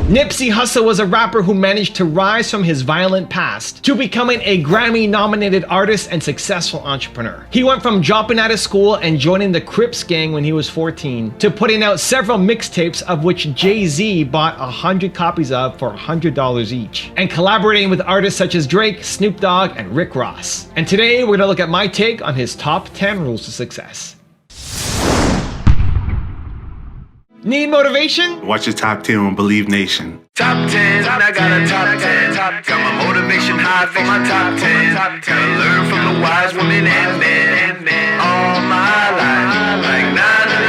Nipsey Hussle was a rapper who managed to rise from his violent past to becoming a Grammy-nominated artist and successful entrepreneur. He went from dropping out of school and joining the Crips gang when he was 14 to putting out several mixtapes of which Jay-Z bought 100 copies of for $100 each, and collaborating with artists such as Drake, Snoop Dogg, and Rick Ross. And today we're gonna look at my take on his top 10 rules to success. Need motivation? Watch your top 10 on Believe Nation. Top 10, I got a top 10. Got my motivation high for my top 10. Gotta learn from the wise women and men. All my life, like 9 to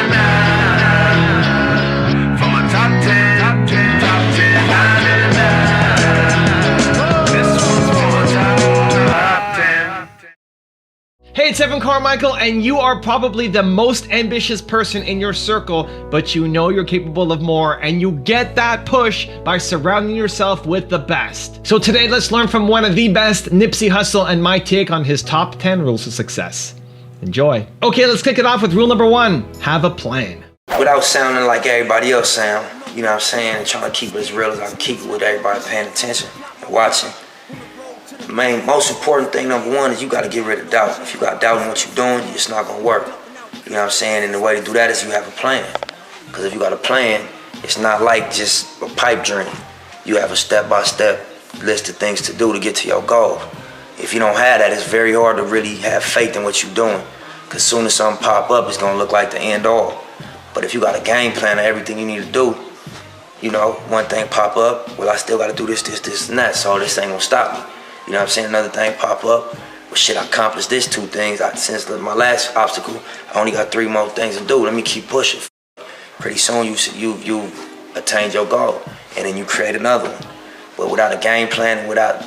9. For my top 10, top 10, 9 to 9. This one's for my top 10. Hey, it's Carmichael, and you are probably the most ambitious person in your circle, but you know you're capable of more, and you get that push by surrounding yourself with the best. So today, let's learn from one of the best, Nipsey Hussle, and my take on his top 10 rules to success. Enjoy. Okay, let's kick it off with rule number 1, have a plan. Without sounding like everybody else sound, you know what I'm saying, and trying to keep it as real as I can keep it with everybody paying attention and watching. The most important thing, number 1, is you got to get rid of doubt. If you got doubt in what you're doing, it's not going to work. You know what I'm saying? And the way to do that is you have a plan. Because if you got a plan, it's not like just a pipe dream. You have a step-by-step list of things to do to get to your goal. If you don't have that, it's very hard to really have faith in what you're doing. Because as soon as something pop up, it's going to look like the end all. But if you got a game plan of everything you need to do, you know, one thing pop up, well, I still got to do this, and that, so this ain't going to stop me. You know what I'm saying? Another thing pop up. Well, shit, I accomplished this 2 things. Since my last obstacle, I only got 3 more things to do. Let me keep pushing. Pretty soon, you attained your goal, and then you create another one. But without a game plan and without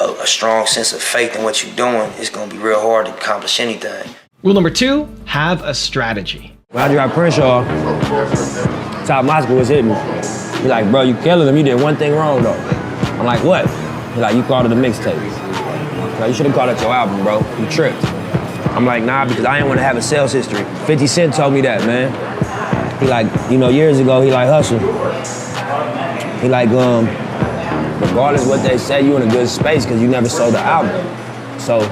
a strong sense of faith in what you're doing, it's gonna be real hard to accomplish anything. Rule number 2, have a strategy. When I drive Crenshaw, top my school was hitting me. He's like, bro, you killing them. You did one thing wrong, though. I'm like, what? He's like, you called it a mixtape. Like, you should have called it your album, bro. You tripped. I'm like, nah, because I didn't want to have a sales history. 50 Cent told me that, man. He like, you know, years ago, he like, hustle. He like, regardless of what they say, you in a good space because you never sold the album. So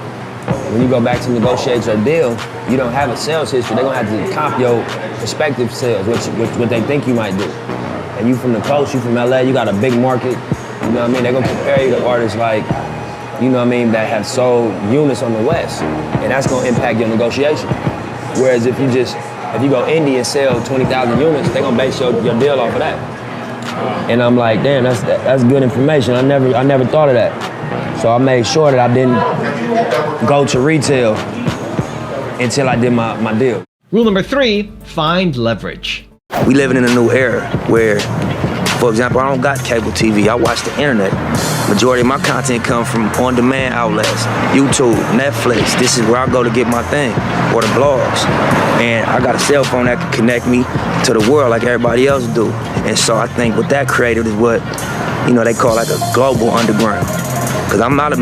when you go back to negotiate your deal, you don't have a sales history. They're gonna have to comp your prospective sales, what they think you might do. And you from the coast, you from LA, you got a big market. You know what I mean? They're gonna compare you to artists like, you know what I mean, that have sold units on the West. And that's gonna impact your negotiation. Whereas if you go indie and sell 20,000 units, they're gonna base your deal off of that. And I'm like, damn, that's good information. I never thought of that. So I made sure that I didn't go to retail until I did my deal. Rule number 3, find leverage. We living in a new era where, for example, I don't got cable TV, I watch the internet. Majority of my content comes from on-demand outlets, YouTube, Netflix. This is where I go to get my thing, or the blogs. And I got a cell phone that can connect me to the world like everybody else do. And so I think what that created is what, you know, they call like a global underground. Cause I'm not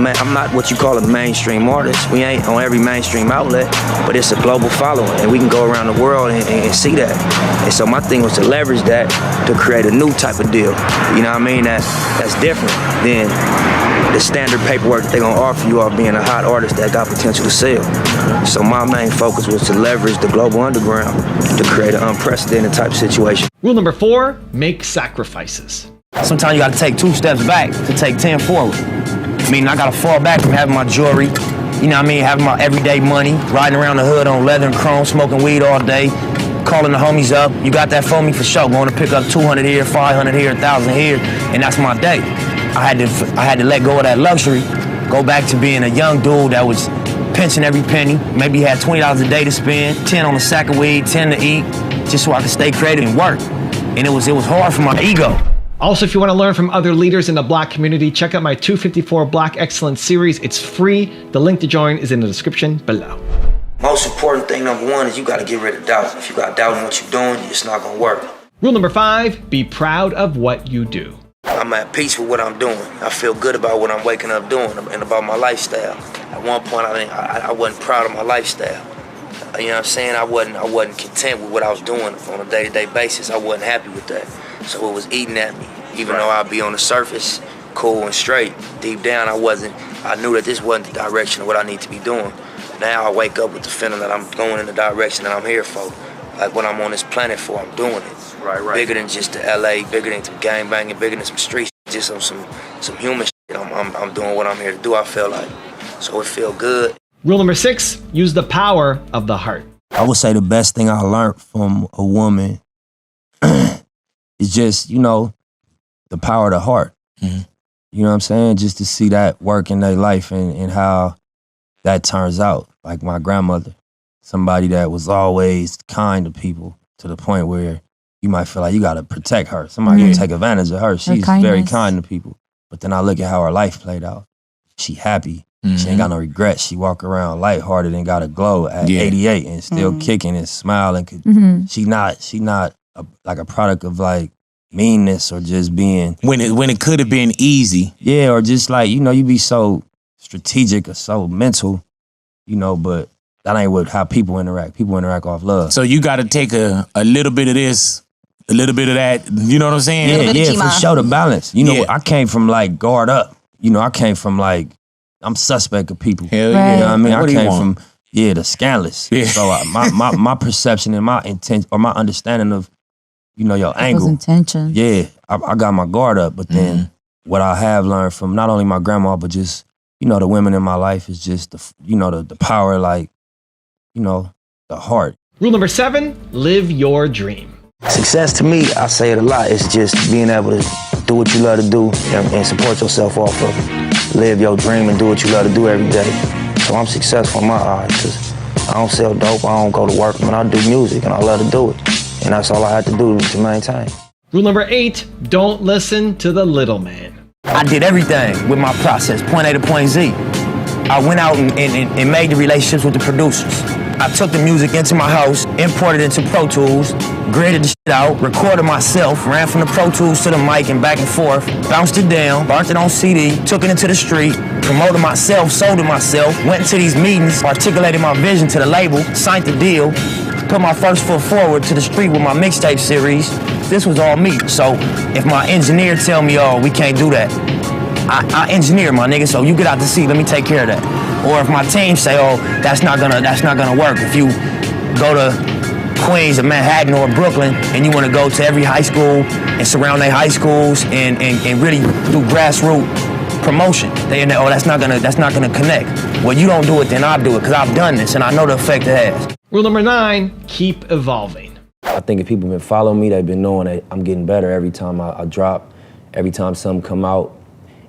what you call a mainstream artist. We ain't on every mainstream outlet, but it's a global following, and we can go around the world and see that. And so my thing was to leverage that to create a new type of deal. You know what I mean? That's different than the standard paperwork that they're gonna offer you off being a hot artist that got potential to sell. So my main focus was to leverage the global underground to create an unprecedented type of situation. Rule number 4, make sacrifices. Sometimes you gotta take 2 steps back to take 10 forward. I mean, I gotta fall back from having my jewelry, you know what I mean, having my everyday money, riding around the hood on leather and chrome, smoking weed all day, calling the homies up. You got that for me for sure. Going to pick up 200 here, 500 here, 1,000 here, and that's my day. I had to let go of that luxury, go back to being a young dude that was pinching every penny. Maybe he had $20 a day to spend, 10 on a sack of weed, 10 to eat, just so I could stay creative and work. And it was hard for my ego. Also, if you want to learn from other leaders in the Black community, check out my 254 Black Excellence series. It's free. The link to join is in the description below. Most important thing, number 1, is you got to get rid of doubt. If you got doubt in what you're doing, it's not going to work. Rule number 5, be proud of what you do. I'm at peace with what I'm doing. I feel good about what I'm waking up doing and about my lifestyle. At one point, I wasn't proud of my lifestyle. You know what I'm saying? I wasn't content with what I was doing on a day-to-day basis. I wasn't happy with that. So it was eating at me. Even though I'd be on the surface, cool and straight, deep down I knew that this wasn't the direction of what I need to be doing. Now I wake up with the feeling that I'm going in the direction that I'm here for. Like what I'm on this planet for, I'm doing it. Right. Bigger than just the LA, bigger than some gang banging, bigger than some street shit, just some human shit. I'm doing what I'm here to do, I feel like. So it feel good. Rule number 6, use the power of the heart. I would say the best thing I learned from a woman is just, the power of the heart. Mm-hmm. You know what I'm saying? Just to see that work in their life and how that turns out. Like my grandmother, somebody that was always kind to people to the point where you might feel like you gotta protect her. Somebody can take advantage of her. She's very kind to people. But then I look at how her life played out. She happy. Mm-hmm. She ain't got no regrets. She walk around lighthearted and got a glow at 88 and still kicking and smiling. She not like a product of like meanness or just being when it could have been easy. Yeah, or just like, you be so strategic or so mental, but that ain't what how people interact. People interact off love. So you gotta take a little bit of this, a little bit of that, you know what I'm saying? Yeah, for sure, the balance. I came from like guard up. I came from like I'm suspect of people. Hell yeah. You know what I mean? What I came from the scandalous. Yeah. So my perception and my intent or my understanding of your angle. Intention. Yeah, I got my guard up, but then what I have learned from not only my grandma, but just, the women in my life is just the power, like, the heart. Rule number 7, live your dream. Success to me, I say it a lot, it's just being able to do what you love to do and support yourself off of it. Live your dream and do what you love to do every day. So I'm successful in my eyes because I don't sell dope, I don't go to work, I do music and I love to do it. And that's all I had to do to maintain. Rule number 8, don't listen to the little man. I did everything with my process, point A to point Z. I went out and made the relationships with the producers. I took the music into my house, imported it into Pro Tools, graded the shit out, recorded myself, ran from the Pro Tools to the mic and back and forth, bounced it down, burnt it on CD, took it into the street, promoted myself, sold it myself, went into these meetings, articulated my vision to the label, signed the deal, put my first foot forward to the street with my mixtape series. This was all me. So if my engineer tell me, oh, we can't do that, I engineer, my nigga, so you get out the seat, let me take care of that. Or if my team say, oh, that's not gonna work. If you go to Queens or Manhattan or Brooklyn and you wanna go to every high school and surround their high schools and really do grassroots promotion, oh, that's not gonna connect. Well, you don't do it, then I'll do it, because I've done this and I know the effect it has. Rule number 9, keep evolving. I think if people have been following me, they've been knowing that I'm getting better every time I drop, every time something come out.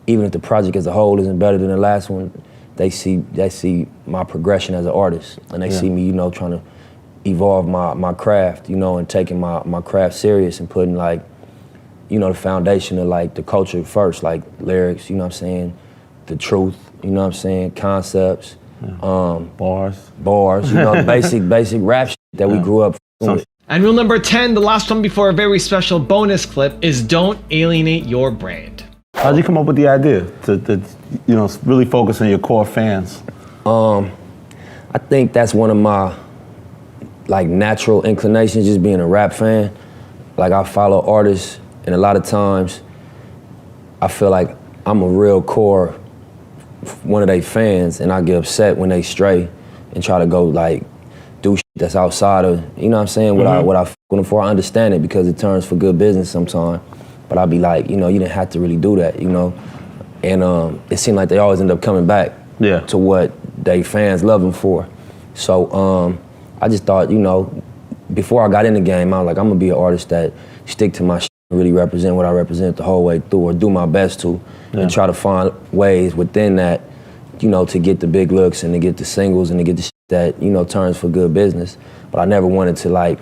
Even if the project as a whole isn't better than the last one, they see my progression as an artist, and they see me, trying to evolve my craft, and taking my craft serious and putting like, the foundation of like the culture first, like lyrics, the truth, concepts, bars, basic rap shit that we grew up with. And rule number 10, the last one before a very special bonus clip, is don't alienate your brand. How'd you come up with the idea to really focus on your core fans? I think that's one of my like natural inclinations, just being a rap fan. Like I follow artists, and a lot of times I feel like I'm a real core one of their fans, and I get upset when they stray and try to go like do shit that's outside of, what I fuck with them for. I understand it because it turns for good business sometimes. But I'd be like, you didn't have to really do that, And it seemed like they always end up coming back to what they fans love them for. So I just thought, before I got in the game, I was like, I'm gonna be an artist that stick to my shit and really represent what I represent the whole way through, or do my best to, and try to find ways within that, to get the big looks and to get the singles and to get the shit that, turns for good business. But I never wanted to like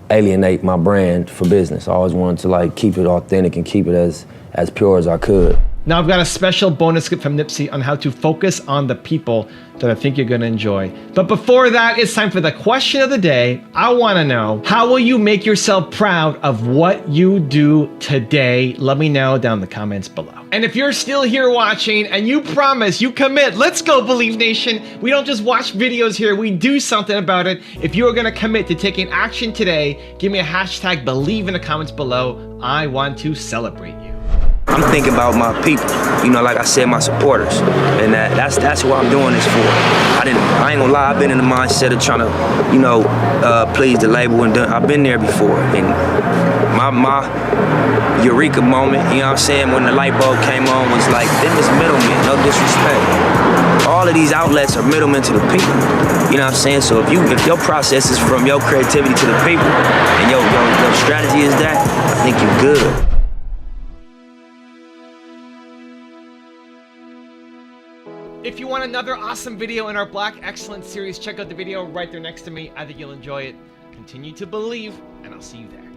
alienate my brand for business. I always wanted to like keep it authentic and keep it as pure as I could. Now I've got a special bonus clip from Nipsey on how to focus on the people that I think you're gonna enjoy. But before that, it's time for the question of the day. I wanna know, how will you make yourself proud of what you do today? Let me know down in the comments below. And if you're still here watching and you promise, you commit, let's go Believe Nation. We don't just watch videos here, we do something about it. If you are gonna commit to taking action today, give me a hashtag Believe in the comments below. I want to celebrate you. I'm thinking about my people, you know, like I said, my supporters, and that's what I'm doing this for. I ain't gonna lie, I've been in the mindset of trying to, you know, please the label, and I've been there before. And my eureka moment, you know what I'm saying, when the light bulb came on, was like, them is middlemen, no disrespect. All of these outlets are middlemen to the people, you know what I'm saying. So if your process is from your creativity to the people, and your strategy is that, I think you're good. If you want another awesome video in our Black Excellence series, check out the video right there next to me. I think you'll enjoy it. Continue to believe, and I'll see you there.